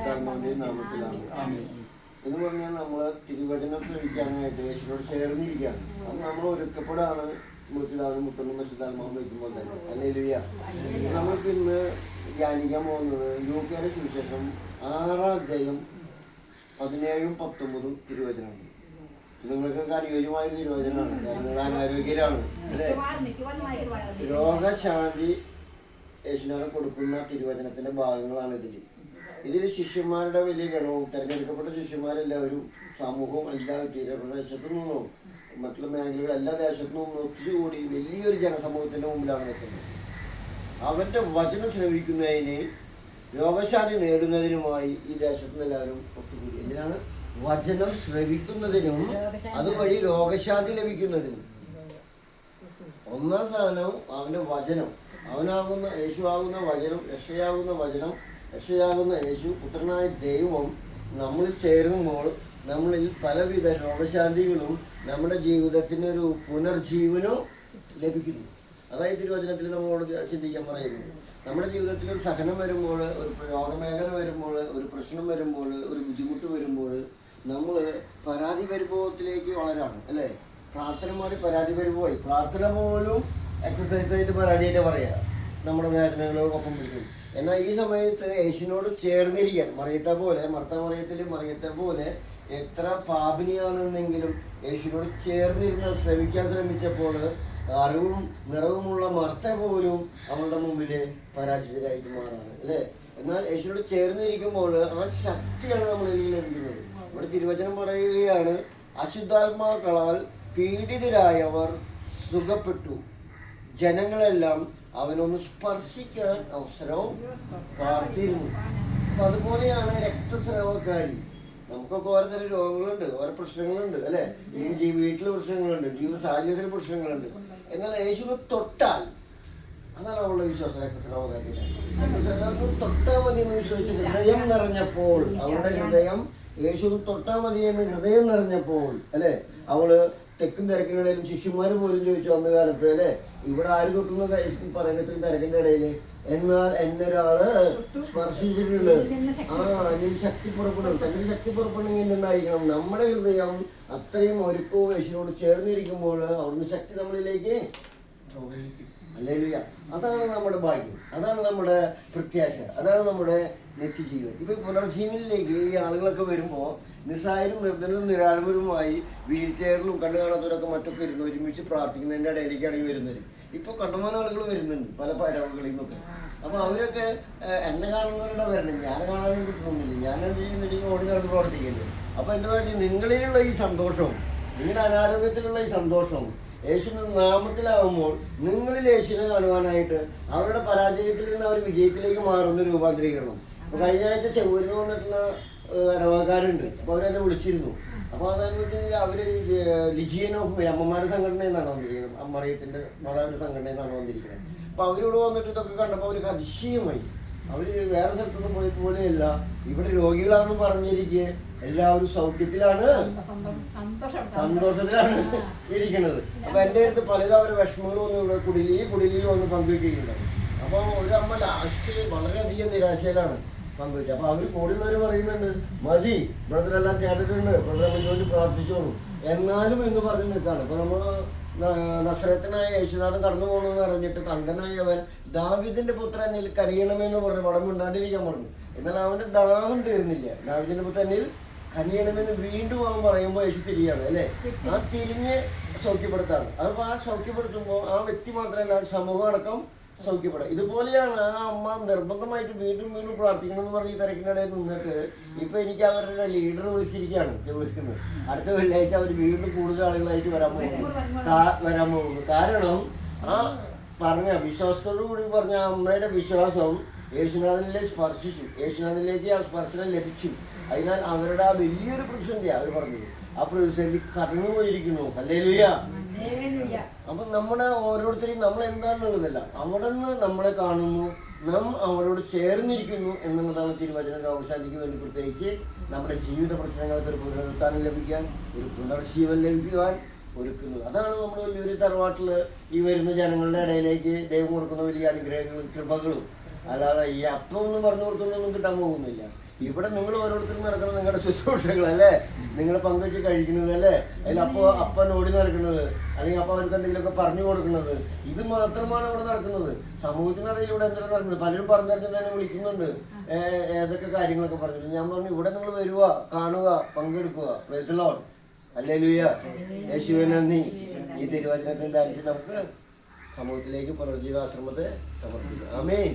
പരിശുദ്ധാത്മാവിന്റെയും നാമത്തിലാണ്. എന്ന് പറഞ്ഞാൽ നമ്മൾ തിരുവചനം ശ്രമിക്കാനായിട്ട് യേശുവിനോട് ചേർന്നിരിക്കുകയാണ്. അത് നമ്മൾ ഒരുക്കപ്പെടാണ് മുട്ടിലാവും മുട്ടൊന്നും പരിശുദ്ധാത്മാവും വയ്ക്കുമ്പോൾ തന്നെ. ഹല്ലേലൂയ. നമ്മൾക്ക് ഇന്ന് ധ്യാനിക്കാൻ പോകുന്നത് ലൂക്കയുടെ സുവിശേഷം 6-ാം അധ്യായം 17-19 തിരുവചനമാണ്. നിങ്ങൾക്കൊക്കെ അനുയോജ്യമായ തിരുവചനമാണ്. നിങ്ങൾ അനാരോഗ്യരാണ് അല്ലേ? രോഗശാന്തി യേശുനാഥൻ കൊടുക്കുന്ന തിരുവചനത്തിന്റെ ഭാഗങ്ങളാണ് ഇതിൽ ശിഷ്യന്മാരുടെ വലിയ ഗണവും തിരഞ്ഞെടുക്കപ്പെട്ട ശിഷ്യന്മാരെല്ലാവരും സമൂഹവും എല്ലാ തീരപ്രദേശത്തു നിന്നും മറ്റുള്ള മേഖലകൾ എല്ലാ ദേശത്തു നിന്നും ഒത്തുകൂടി വലിയൊരു ജനസമൂഹത്തിന്റെ മുമ്പിലാണ് നിൽക്കുന്നത്. അവന്റെ വചനം ശ്രവിക്കുന്നതിന് രോഗശാന്തി നേടുന്നതിനുമായി ഈ ദേശത്തു നിന്ന് എല്ലാവരും ഒത്തുകൂടി. എന്തിനാണ്? വചനം ശ്രവിക്കുന്നതിനും അതുവഴി രോഗശാന്തി ലഭിക്കുന്നതിനും. ഒന്നാം സ്ഥാനം അവന്റെ വചനം, അവനാകുന്ന യേശുവാകുന്ന വചനം, രക്ഷയാകുന്ന യേശു പുത്രനായ ദൈവം നമ്മളിൽ ചേരുമ്പോൾ നമ്മളിൽ പലവിധ രോഗശാന്തികളും നമ്മുടെ ജീവിതത്തിനൊരു പുനർജീവനവും ലഭിക്കുന്നു. അതായത് തിരുവചനത്തിൽ നമ്മളോട് ചിന്തിക്കാൻ പറയുന്നു. നമ്മുടെ ജീവിതത്തിൽ ഒരു സഹനം വരുമ്പോൾ, ഒരു രോഗമേഖല വരുമ്പോൾ, ഒരു പ്രശ്നം വരുമ്പോൾ, ഒരു ബുദ്ധിമുട്ട് വരുമ്പോൾ നമ്മൾ പരാതി പരിഭവത്തിലേക്ക് വളരാണ് അല്ലേ? പ്രാർത്ഥന മാറി പരാതി പരിഭവമായി. പ്രാർത്ഥന പോലും എക്സസൈസ് ആയിട്ട് പരാതിയായിട്ട് പറയാം, നമ്മുടെ വേദനകളൊക്കെ ഒപ്പം പിടിക്കും. എന്നാൽ ഈ സമയത്ത് യേശുവിനോട് ചേർന്നിരിക്കാൻ മറിയത്തെ പോലെ എത്ര പാപിനിയാണെന്നെങ്കിലും യേശുവിനോട് ചേർന്നിരുന്ന് ശ്രമിക്കാൻ ശ്രമിച്ചപ്പോൾ അറിവും നിറവുമുള്ള മർത്ത പോലും അവളുടെ മുമ്പിൽ പരാജിതരായിട്ട് മാറാണ് അല്ലേ? എന്നാൽ യേശുവിനോട് ചേർന്നിരിക്കുമ്പോൾ ആ ശക്തിയാണ് നമ്മളിൽ ലഭിക്കുന്നത്. ഇവിടെ തിരുവചനം പറയുകയാണ്, അശുദ്ധാത്മാക്കളാൽ പീഡിതരായവർ സുഖപ്പെട്ടു, ജനങ്ങളെല്ലാം അവനൊന്ന് സ്പർശിക്കാൻ അവസരവും കാത്തിരുന്നു. അപ്പൊ അതുപോലെയാണ് രക്തസ്രാവക്കാരി. നമുക്കൊക്കെ ഓരോതരം രോഗങ്ങളുണ്ട്, ഓരോ പ്രശ്നങ്ങളുണ്ട് അല്ലെ? ഈ വീട്ടിലെ പ്രശ്നങ്ങളുണ്ട്, ജീവിത സാഹചര്യത്തിലെ പ്രശ്നങ്ങളുണ്ട്. എന്നാൽ യേശുവിനെ തൊട്ടാൽ, അതാണ് അവളുടെ വിശ്വാസം. രക്തസ്രാവക്കാരി തൊട്ടാൽ മതി എന്ന് വിശ്വസിച്ച് ഹൃദയം നിറഞ്ഞപ്പോൾ, അവളുടെ ഹൃദയം യേശുവിനെ തൊട്ടാൽ മതി എന്ന് ഹൃദയം നിറഞ്ഞപ്പോൾ അല്ലെ, അവള് തെക്കും തിരക്കിനിടയിലും ശിഷ്യന്മാർ പോലും ചോദിച്ചു അന്ന് കാലത്ത് അല്ലെ, ഇവിടെ ആര് തൊട്ടുന്ന പറയുന്ന തിരക്കിന്റെ ഇടയിൽ, എന്നാൽ എന്നെ ഒരാള് സ്പർശിച്ചിട്ടുണ്ട്. അതിന് ശക്തി പുറപ്പെടും. തന്നെ ശക്തി പുറപ്പെടണമെങ്കിൽ എന്തുണ്ടായിരിക്കണം? നമ്മുടെ ഹൃദയം അത്രയും ഒരുക്കവും യേശുവിനോട് ചേർന്നിരിക്കുമ്പോൾ അവിടുന്ന് ശക്തി നമ്മളിലേക്ക് ഹല്ലേലൂയ. അതാണ് നമ്മുടെ ഭാഗ്യം, അതാണ് നമ്മുടെ പ്രത്യാശ, അതാണ് നമ്മുടെ നിത്യജീവൻ. ഇപ്പൊ പുനർജീവനിലേക്ക് ഈ ആളുകളൊക്കെ വരുമ്പോൾ നിസ്സായരും നിർദ്ധനരും നിരാലംബരുമായി വീൽ ചെയറിലും കണ്ടു കാണാത്തവരൊക്കെ മറ്റൊക്കെ ഇരുന്ന് ഒരുമിച്ച് പ്രാർത്ഥിക്കുന്നതിൻ്റെ ഇടയിലേക്കാണ് ഈ വരുന്നത്. ഇപ്പോൾ കണ്ടമാനം ആളുകൾ വരുന്നുണ്ട് പല പരവുകളിൽ നിന്നൊക്കെ. അപ്പോൾ അവരൊക്കെ എന്നെ കാണുന്നവരുടെ വരണം, ഞാൻ കാണാനും കിട്ടുന്നില്ല. ഞാൻ എന്ത് ചെയ്യുന്നുണ്ടെങ്കിൽ ഓടി നടന്ന് പ്രവർത്തിക്കല്ലേ. അപ്പോൾ എന്താ പറയുക, നിങ്ങളിലുള്ള ഈ സന്തോഷവും നിങ്ങളുടെ അനാരോഗ്യത്തിലുള്ള ഈ സന്തോഷവും യേശുവിന്റെ നാമത്തിലാവുമ്പോൾ നിങ്ങളിൽ യേശുവിനെ കാണുവാനായിട്ട് അവരുടെ പരാജയത്തിൽ നിന്ന് അവർ വിജയത്തിലേക്ക് മാറുന്ന രൂപാന്തരീകരണം. അപ്പോൾ കഴിഞ്ഞ ആഴ്ച ചെവൂരിന് വന്നിട്ടുള്ള ഇടവക്കാരുണ്ട്. അപ്പോൾ അവരെന്നെ വിളിച്ചിരുന്നു. അപ്പോൾ അതെന്ന് വെച്ചാൽ അവര് ലിജിയൻ ഓഫ് അമ്മമാരുടെ സംഘടന എന്നാണ് വന്നിരിക്കുന്നത്, മറിയത്തിന്റെ മാതാവിന്റെ സംഘടന എന്നാണ് വന്നിരിക്കുന്നത്. അപ്പോൾ അവരിവിടെ വന്നിട്ട് ഇതൊക്കെ കണ്ടപ്പോൾ അവർക്ക് അതിശയമായി. അവർ വേറെ സ്ഥലത്തൊന്നും പോയ പോലെയല്ല, ഇവിടെ രോഗികളാണെന്ന് പറഞ്ഞിരിക്കെ എല്ലാവരും സൗഖ്യത്തിലാണ്, സന്തോഷത്തിലാണ് ഇരിക്കുന്നത്. അപ്പൊ എൻ്റെ അടുത്ത് പലരും അവരുടെ വിഷമങ്ങളും ഒന്നും ഇവിടെ കുടിലിൽ വന്ന് പങ്കുവയ്ക്കുകയുണ്ടായി. അപ്പോൾ ഒരു അമ്മ ലാസ്റ്റ് വളരെയധികം നിരാശയിലാണ് പങ്കുവെച്ചത്. അപ്പൊ അവർ കൂടെയുള്ളവർ പറയുന്നുണ്ട്, മതി ബ്രദറെല്ലാം കേട്ടിട്ടുണ്ട്, ബ്രദറെ വേണ്ടി പ്രാർത്ഥിച്ചോളൂ എന്നാലും എന്ന് പറഞ്ഞ് നിൽക്കാണ്. അപ്പൊ നമ്മൾ നസ്രത്തനായ യേശുനാഥൻ കടന്നു പോകണമെന്ന് അറിഞ്ഞിട്ട് കണ്ടനായവൻ ദാവീദിന്റെ പുത്രനിൽ കനിയണമെന്ന് പറഞ്ഞു പടം മിണ്ടാണ്ടിരിക്കാൻ പറഞ്ഞു. എന്നാൽ അവന്റെ ദാഹം തീർന്നില്ല. ദാവീദിന്റെ പുത്രനിൽ കനിയണമെന്ന് വീണ്ടും അവൻ പറയുമ്പോൾ യേശു തിരിയാണ് അല്ലെ? ആ തിരിഞ്ഞ് സൗഖ്യപ്പെടുത്താണ്. അതിപ്പോൾ ആ സൗഖ്യപ്പെടുത്തുമ്പോൾ ആ വ്യക്തി മാത്രമല്ല, സമൂഹം അടക്കം സൗഖ്യപ്പെടാം. ഇതുപോലെയാണ് ആ അമ്മ നിർബന്ധമായിട്ട് വീണ്ടും പ്രാർത്ഥിക്കണം എന്ന് പറഞ്ഞ് ഈ തിരക്കിനിടയിൽ നിന്നിട്ട് ഇപ്പൊ എനിക്ക് അവരുടെ ലീഡർ വിളിച്ചിരിക്കുകയാണ് ചോദിക്കുന്നത്. അടുത്ത വെള്ളിയാഴ്ച അവർ വീണ്ടും കൂടുതൽ ആളുകളായിട്ട് വരാൻ പോകുന്നു. കാരണം ആ പറഞ്ഞ വിശ്വാസത്തോടു കൂടി പറഞ്ഞ അമ്മയുടെ വിശ്വാസം യേശുനാഥനിലേക്ക് സ്പർശിച്ചു, യേശുനാഥനിലേക്ക് ആ സ്പർശനം ലഭിച്ചു. അതിനാൽ അവരുടെ ആ വലിയൊരു പ്രതിസന്ധി അവർ പറഞ്ഞത്, ആ പ്രതിസന്ധി കടന്നു പോയിരിക്കുന്നു. ഹല്ലേലൂയ. അപ്പൊ നമ്മുടെ ഓരോരുത്തരെയും നമ്മൾ എന്താണെന്നുള്ളതല്ല, അവിടെ നിന്ന് നമ്മളെ കാണുന്നു, നാം അവരോട് ചേർന്നിരിക്കുന്നു എന്നുള്ളതാണ് തിരുവചന. രോഗശാന്തിക്ക് വേണ്ടി പ്രത്യേകിച്ച് നമ്മുടെ ജീവിത പ്രശ്നങ്ങൾക്ക് ഒരു പുനരുത്ഥാനം ലഭിക്കാൻ, ഒരു പുനർജീവൻ ലഭിക്കുവാൻ ഒരുക്കുന്നത്. അതാണ് നമ്മൾ വലിയൊരു തറവാട്ടിൽ ഈ വരുന്ന ജനങ്ങളുടെ ഇടയിലേക്ക് ദൈവം കൊടുക്കുന്ന വലിയ അനുഗ്രഹങ്ങളും കൃപകളും. അല്ലാതെ ഈ അപ്പം ഒന്നും പറഞ്ഞു കൊടുത്തൊന്നും കിട്ടാൻ പോകുന്നില്ല. ഇവിടെ നിങ്ങൾ ഓരോരുത്തരും നടക്കുന്നത് നിങ്ങളുടെ ശുശ്രൂഷകളല്ലേ, നിങ്ങൾ പങ്കുവെച്ച് കഴിക്കുന്നത് അല്ലേ, അതിൽ അപ്പൻ ഓടി നടക്കുന്നത്, അല്ലെങ്കിൽ അപ്പൊ അവർക്ക് എന്തെങ്കിലുമൊക്കെ പറഞ്ഞു കൊടുക്കുന്നത്, ഇത് മാത്രമാണ് ഇവിടെ നടക്കുന്നത്. സമൂഹത്തിനറിയിൽ ഇവിടെ എന്തെങ്കിലും നടക്കുന്നത്. പലരും പറഞ്ഞിട്ട് തന്നെ വിളിക്കുന്നുണ്ട് ഏതൊക്കെ കാര്യങ്ങളൊക്കെ പറഞ്ഞിട്ട്. ഞാൻ പറഞ്ഞു ഇവിടെ നിങ്ങൾ വരിക, കാണുക, പങ്കെടുക്കുക. Praise the Lord. ഹല്ലേലൂയ. യേശുവേ നന്ദി. ഈ തിരുവചനത്തിൽ ധരിച്ച് നമുക്ക് സമൂഹത്തിലേക്ക് പുനർജീവാശ്രമത്തെ സമർപ്പിക്കാം. ആമേൻ.